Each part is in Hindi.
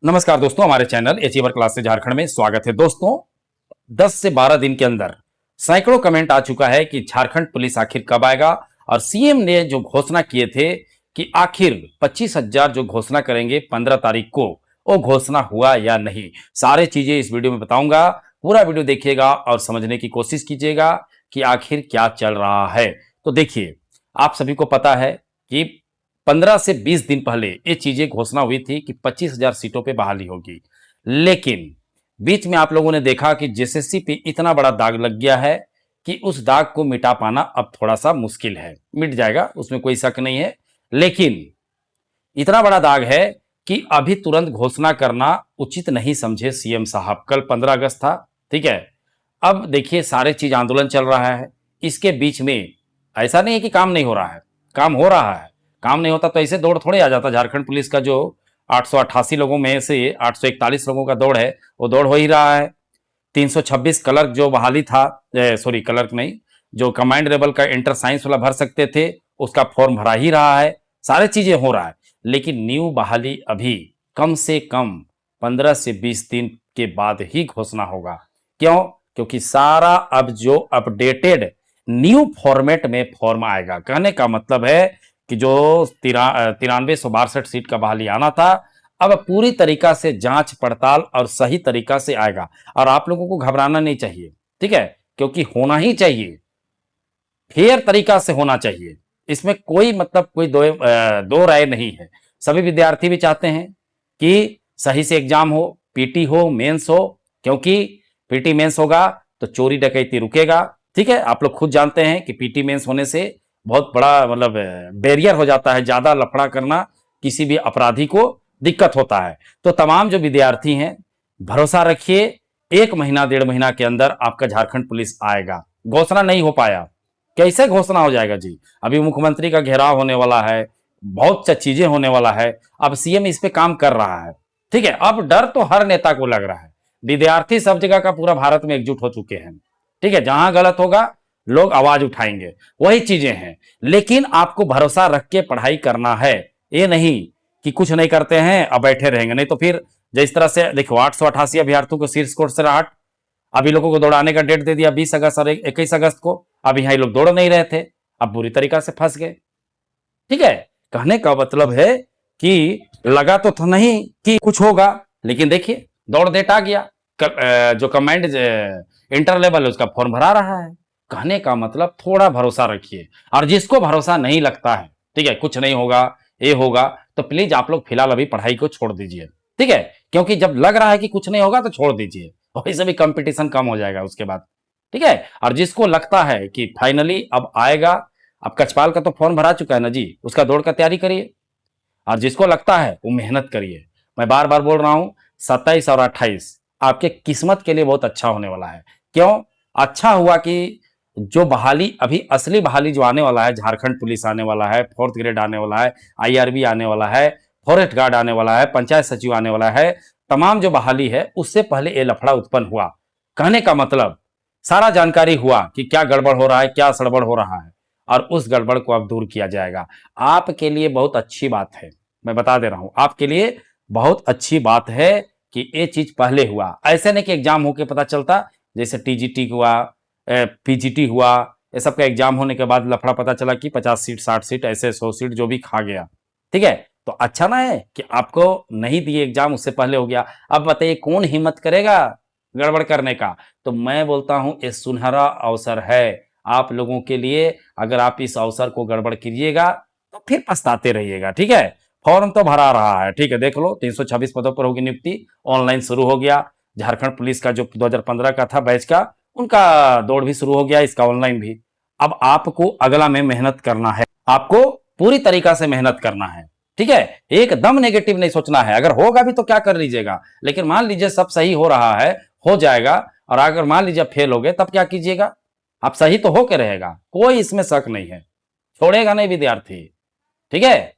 नमस्कार दोस्तों, हमारे चैनल अचीवर क्लास से झारखंड में स्वागत है। दोस्तों 10 से 12 दिन के अंदर सैकड़ों कमेंट आ चुका है कि झारखंड पुलिस आखिर कब आएगा। और सीएम ने जो घोषणा किए थे कि आखिर 25,000 जो घोषणा करेंगे 15 तारीख को, वो घोषणा हुआ या नहीं। सारे चीजें इस वीडियो में बताऊंगा। पूरा वीडियो देखिएगा और समझने की कोशिश कीजिएगा कि आखिर क्या चल रहा है। तो देखिए, आप सभी को पता है कि 15 से 20 दिन पहले ये चीजें घोषणा हुई थी कि 25,000 सीटों पे बहाली होगी। लेकिन बीच में आप लोगों ने देखा कि जेएसएससी पे इतना बड़ा दाग लग गया है कि उस दाग को मिटा पाना अब थोड़ा सा मुश्किल है। मिट जाएगा, उसमें कोई शक नहीं है, लेकिन इतना बड़ा दाग है कि अभी तुरंत घोषणा करना उचित नहीं समझे सीएम साहब। कल 15 अगस्त था, ठीक है। अब देखिए, सारे चीज आंदोलन चल रहा है, इसके बीच में ऐसा नहीं है कि काम नहीं हो रहा है, काम हो रहा है। काम नहीं होता तो ऐसे दौड़ थोड़े आ जाता। झारखंड पुलिस का जो 888 लोगों में से 841 लोगों का दौड़ है, वो दौड़ हो ही रहा है। 326 क्लर्क जो बहाली था, सॉरी क्लर्क नहीं, जो कमांड लेवल का इंटर साइंस वाला भर सकते थे, उसका फॉर्म भरा ही रहा है। सारी चीजें हो रहा है, लेकिन न्यू बहाली अभी कम से कम 15 से 20 दिन के बाद ही घोषणा होगा। क्यों? क्योंकि सारा अब जो अपडेटेड न्यू फॉर्मेट में फॉर्म आएगा। कहने का मतलब है कि जो 9362 सीट का बहाली आना था, अब पूरी तरीका से जांच पड़ताल और सही तरीका से आएगा। और आप लोगों को घबराना नहीं चाहिए, ठीक है, क्योंकि होना ही चाहिए, फेयर तरीका से होना चाहिए। इसमें कोई मतलब कोई दो राय नहीं है। सभी विद्यार्थी भी चाहते हैं कि सही से एग्जाम हो, पीटी हो, मेंस हो, क्योंकि पीटी मेंस होगा तो चोरी डकैती रुकेगा। ठीक है, आप लोग खुद जानते हैं कि पीटी मेंस होने से बहुत बड़ा मतलब बैरियर हो जाता है। ज्यादा लफड़ा करना किसी भी अपराधी को दिक्कत होता है। तो तमाम जो विद्यार्थी हैं, भरोसा रखिए, 1 महीना 1.5 महीना के अंदर आपका झारखंड पुलिस आएगा। घोषणा नहीं हो पाया, कैसे घोषणा हो जाएगा जी? अभी मुख्यमंत्री का घेराव होने वाला है, बहुत सी चीजें होने वाला है। अब सीएम इस पे काम कर रहा है, ठीक है। अब डर तो हर नेता को लग रहा है। विद्यार्थी सब जगह का पूरा भारत में एकजुट हो चुके हैं, ठीक है। जहां गलत होगा लोग आवाज उठाएंगे, वही चीजें हैं। लेकिन आपको भरोसा रख के पढ़ाई करना है, ये नहीं कि कुछ नहीं करते हैं अब बैठे रहेंगे। नहीं तो फिर जिस तरह से देखो, 888 अभ्यर्थियों को शीर्ष कोर्ट से राहत, अभी लोगों को दौड़ाने का डेट दे दिया 20 अगस्त और 21 अगस्त को। अब यहाँ लोग दौड़ नहीं रहे थे, अब बुरी तरीका से फंस गए, ठीक है। कहने का मतलब है कि लगा तो था नहीं कि कुछ होगा, लेकिन देखिए दौड़ डेट आ गया। जो कमांड इंटर लेवल है उसका फॉर्म भरा रहा है। कहने का मतलब थोड़ा भरोसा रखिए। और जिसको भरोसा नहीं लगता है, ठीक है, कुछ नहीं होगा, ये होगा, तो प्लीज आप लोग फिलहाल अभी पढ़ाई को छोड़ दीजिए, ठीक है। क्योंकि जब लग रहा है कि कुछ नहीं होगा तो छोड़ दीजिए, वैसे भी कंपटीशन कम हो जाएगा उसके बाद, ठीक है। और जिसको लगता है कि फाइनली अब आएगा, अब कचपाल का तो फॉर्म भरा चुका है ना जी, उसका दौड़ का तैयारी करिए। और जिसको लगता है वो मेहनत करिए। मैं बार बार बोल रहा हूं, 27 और 28 आपके किस्मत के लिए बहुत अच्छा होने वाला है। क्यों अच्छा हुआ? कि जो बहाली अभी असली बहाली जो आने वाला है, झारखंड पुलिस आने वाला है, 4th ग्रेड आने वाला है, आईआरबी आने वाला है, फॉरेस्ट गार्ड आने वाला है, पंचायत सचिव आने वाला है, तमाम जो बहाली है उससे पहले ये लफड़ा उत्पन्न हुआ। कहने का मतलब सारा जानकारी हुआ कि क्या गड़बड़ हो रहा है, क्या सड़बड़ हो रहा है, और उस गड़बड़ को अब दूर किया जाएगा। आपके लिए बहुत अच्छी बात है, मैं बता दे रहा हूं, आपके लिए बहुत अच्छी बात है कि ये चीज पहले हुआ। ऐसे नहीं कि एग्जाम होके पता चलता, जैसे टीजीटी हुआ, पीजीटी हुआ, ये सब का एग्जाम होने के बाद लफड़ा पता चला कि 50 सीट 60 सीट ऐसे 100 सीट जो भी खा गया, ठीक है। तो अच्छा ना है कि आपको नहीं दिए एग्जाम, उससे पहले हो गया। अब बताइए कौन हिम्मत करेगा गड़बड़ करने का? तो मैं बोलता हूं ये सुनहरा अवसर है आप लोगों के लिए। अगर आप इस अवसर को गड़बड़ कीजिएगा तो फिर पछताते रहिएगा, ठीक है। फॉर्म तो भरा रहा है, ठीक है, देख लो, 326 पदों पर होगी नियुक्ति, ऑनलाइन शुरू हो गया। झारखंड पुलिस का जो 2015 का था बैच का, उनका दौड़ भी शुरू हो गया, इसका ऑनलाइन भी। अब आपको अगला में मेहनत करना है, आपको पूरी तरीका से मेहनत करना है, ठीक है। एकदम नेगेटिव नहीं सोचना है। अगर होगा भी तो क्या कर लीजिएगा, लेकिन मान लीजिए सब सही हो रहा है, हो जाएगा। और अगर मान लीजिए फेल हो गए तब क्या कीजिएगा? आप सही तो होके रहेगा, कोई इसमें शक नहीं है, छोड़ेगा नहीं विद्यार्थी, ठीक है।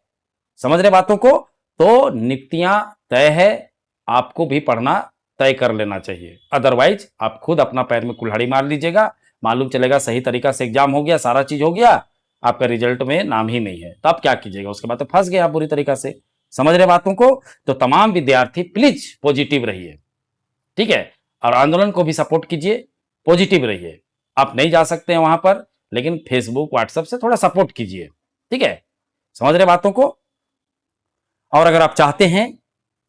समझ रहे बातों को? तो नियुक्तियां तय है, आपको भी पढ़ना तय कर लेना चाहिए। अदरवाइज आप खुद अपना पैर में कुल्हाड़ी मार लीजिएगा, मालूम चलेगा सही तरीका से एग्जाम हो गया, सारा चीज हो गया, आपका रिजल्ट में नाम ही नहीं है, तब क्या कीजिएगा? उसके बाद तो फंस गया बुरी तरीका से। समझ रहे बातों को? तो तमाम विद्यार्थी प्लीज पॉजिटिव रहिए, ठीक है, और आंदोलन को भी सपोर्ट कीजिए, पॉजिटिव रहिए। आप नहीं जा सकते हैं वहां पर, लेकिन फेसबुक व्हाट्सएप से थोड़ा सपोर्ट कीजिए, ठीक है, समझ रहे बातों को? और अगर आप चाहते हैं,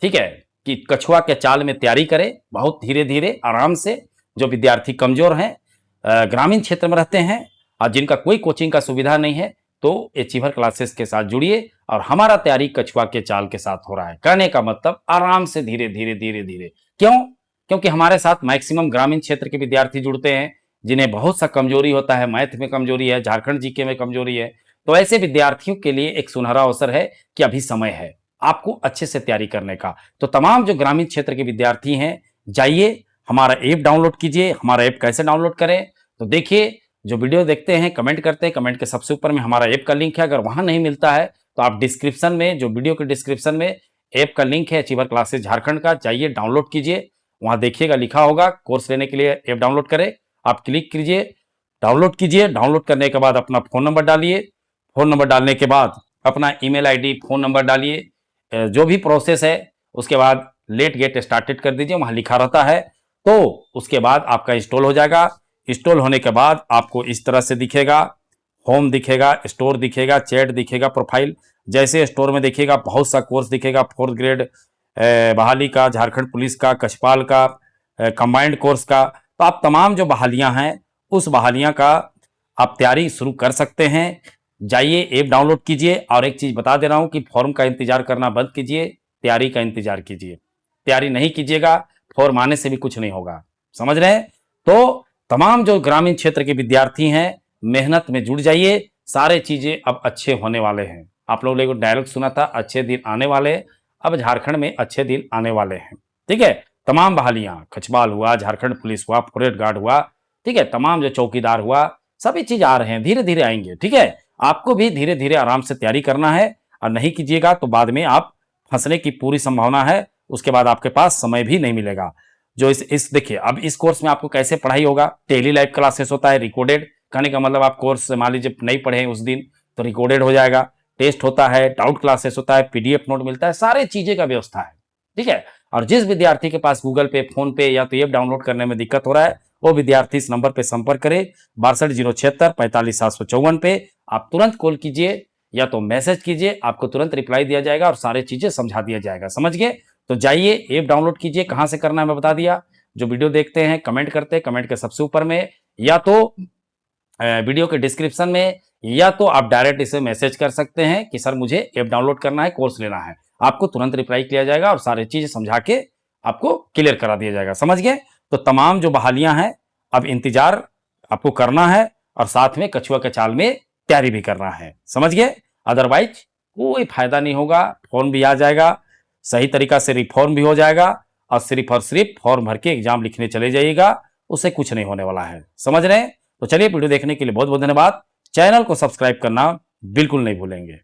ठीक है, कि कछुआ के चाल में तैयारी करें बहुत धीरे धीरे आराम से, जो विद्यार्थी कमजोर हैं, ग्रामीण क्षेत्र में रहते हैं और जिनका कोई कोचिंग का सुविधा नहीं है, तो अचीवर क्लासेस के साथ जुड़िए। और हमारा तैयारी कछुआ के चाल के साथ हो रहा है, कहने का मतलब आराम से धीरे धीरे धीरे धीरे। क्यों? क्योंकि हमारे साथ मैक्सिमम ग्रामीण क्षेत्र के विद्यार्थी जुड़ते हैं जिन्हें बहुत सा कमजोरी होता है, मैथ में कमजोरी है, झारखंड जीके में कमजोरी है। तो ऐसे विद्यार्थियों के लिए एक सुनहरा अवसर है कि अभी समय है आपको अच्छे से तैयारी करने का। तो तमाम जो ग्रामीण क्षेत्र के विद्यार्थी हैं, जाइए हमारा ऐप डाउनलोड कीजिए। हमारा ऐप कैसे डाउनलोड करें? तो देखिए, जो वीडियो देखते हैं, कमेंट करते हैं, कमेंट के सबसे ऊपर में हमारा ऐप का लिंक है। अगर वहां नहीं मिलता है तो आप डिस्क्रिप्शन में, जो वीडियो के डिस्क्रिप्शन में ऐप का लिंक है अचीवर क्लासेस झारखंड का, जाइए डाउनलोड कीजिए। वहां देखिएगा लिखा होगा कोर्स लेने के लिए ऐप डाउनलोड करें, आप क्लिक कीजिए, डाउनलोड कीजिए। डाउनलोड करने के बाद अपना फोन नंबर डालिए, फोन नंबर डालने के बाद अपना ईमेल आईडी, फोन नंबर डालिए, जो भी प्रोसेस है उसके बाद लेट गेट स्टार्टेड कर दीजिए, वहां लिखा रहता है। तो उसके बाद आपका इंस्टॉल हो जाएगा। इंस्टॉल होने के बाद आपको इस तरह से दिखेगा, होम दिखेगा, स्टोर दिखेगा, चैट दिखेगा, प्रोफाइल। जैसे स्टोर में देखिएगा बहुत सा कोर्स दिखेगा, 4th ग्रेड बहाली का, झारखंड पुलिस का, कछपाल का, कंबाइंड कोर्स का। तो आप तमाम जो बहालियां हैं उस बहालियां का आप तैयारी शुरू कर सकते हैं। जाइए ऐप डाउनलोड कीजिए। और एक चीज बता दे रहा हूं कि फॉर्म का इंतजार करना बंद कीजिए, तैयारी का इंतजार कीजिए। तैयारी नहीं कीजिएगा, फॉर्म आने से भी कुछ नहीं होगा, समझ रहे हैं? तो तमाम जो ग्रामीण क्षेत्र के विद्यार्थी हैं, मेहनत में जुड़ जाइए, सारे चीजें अब अच्छे होने वाले हैं। आप लोगों ने डायलॉग सुना था, अच्छे दिन आने वाले। अब झारखंड में अच्छे दिन आने वाले हैं, ठीक है। तमाम बहालियां, कछबाल हुआ, झारखंड पुलिस हुआ, फॉरेस्ट गार्ड हुआ, ठीक है, तमाम जो चौकीदार हुआ, सभी चीज आ रहे हैं, धीरे धीरे आएंगे, ठीक है। आपको भी धीरे धीरे आराम से तैयारी करना है, और नहीं कीजिएगा तो बाद में आप फंसने की पूरी संभावना है। उसके बाद आपके पास समय भी नहीं मिलेगा। जो इस देखिए, अब इस कोर्स में आपको कैसे पढ़ाई होगा, डेली लाइव क्लासेस होता है, रिकॉर्डेड। कहने का मतलब आप कोर्स मान लीजिए नहीं पढ़े उस दिन तो रिकॉर्डेड हो जाएगा। टेस्ट होता है, डाउट क्लासेस होता है, पीडीएफ नोट मिलता है, सारे चीजें का व्यवस्था है, ठीक है। और जिस विद्यार्थी के पास गूगल पे, फोन पे या तो ऐप डाउनलोड करने में दिक्कत हो रहा है, वो विद्यार्थी इस नंबर पे संपर्क करे, 62 076 45 754 पे। आप तुरंत कॉल कीजिए या तो मैसेज कीजिए, आपको तुरंत रिप्लाई दिया जाएगा और सारी चीजें समझा दिया जाएगा, समझ गए? तो जाइए ऐप डाउनलोड कीजिए। कहां से करना है मैं बता दिया। जो वीडियो देखते हैं, कमेंट करते हैं, कमेंट के सबसे ऊपर में, या तो वीडियो के डिस्क्रिप्शन में, या तो आप डायरेक्ट इसे मैसेज कर सकते हैं कि सर मुझे ऐप डाउनलोड करना है, कोर्स लेना है। आपको तुरंत रिप्लाई किया जाएगा और सारी चीजें समझा के आपको क्लियर करा दिया जाएगा, समझ गए? तो तमाम जो बहालियां हैं, अब इंतजार आपको करना है और साथ में कछुआ के चाल में तैयारी भी करना है, समझ गए? अदरवाइज कोई फायदा नहीं होगा। फॉर्म भी आ जाएगा, सही तरीका से रिफॉर्म भी हो जाएगा, और सिर्फ फॉर्म भर के एग्जाम लिखने चले जाइएगा, उससे कुछ नहीं होने वाला है, समझ रहे हैं? तो चलिए, वीडियो देखने के लिए बहुत बहुत धन्यवाद। चैनल को सब्सक्राइब करना बिल्कुल नहीं भूलेंगे।